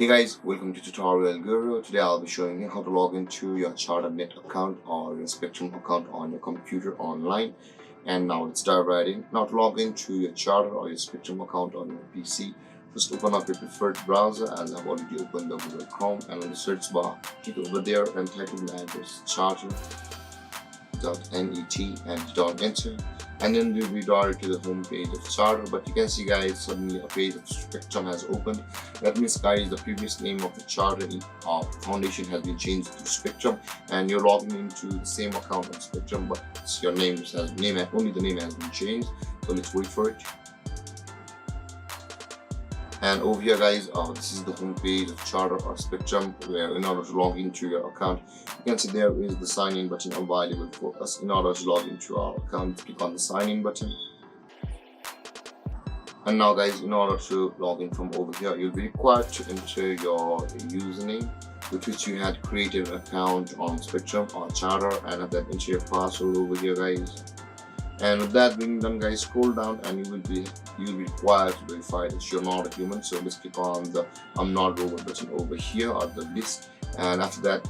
Hey guys, welcome to Tutorial Guru. Today I'll be showing you how to log into your CharterNet account or your Spectrum account on your computer online. And now let's dive right in. Now to log into your Charter or your Spectrum account on your PC, first open up your preferred browser, as I've already opened the Google Chrome, and on the search bar, click over there and type in the address charter.net and hit enter, and then we'll redirect to the home page of Charter. But you can see guys, suddenly a page of Spectrum has opened. That means guys, the previous name of the Charter foundation has been changed to Spectrum, and you're logging into the same account of Spectrum, but your only the name has been changed. So let's wait for it. And over here guys, this is the home page of Charter or Spectrum, where in order to log into your account, you can see there is the sign in button available for us. In order to log into our account, click on the sign in button. And now guys, in order to log in from over here, you'll be required to enter your username with which you had created an account on Spectrum or Charter, and then enter your password over here guys. And with that being done guys, scroll down and you'll be required to verify that you're not a human. So let's click on the I'm not robot button over here, or the list. And after that,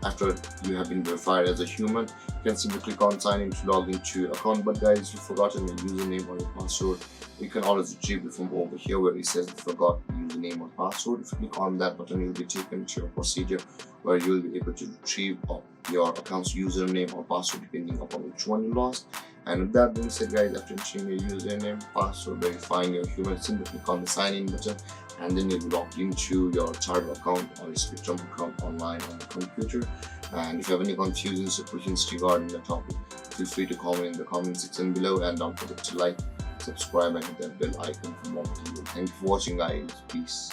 after you have been verified as a human, you can simply click on sign in to log into your account. But guys, if you've forgotten your username or your password, you can always retrieve it from over here where it says you forgot username or password. If you click on that button, you'll be taken to a procedure where you'll be able to retrieve your account's username or password depending upon which one you lost. And with that being said guys, after entering your username, password, verifying your human, simply click on the sign in button, and then you'll be logged into your Charter account or your Spectrum account online on your computer. And if you have any confusions or questions regarding the topic, feel free to comment in the comment section below, and don't forget to like, subscribe, and hit that bell icon for more videos. Thank you for watching guys. Peace.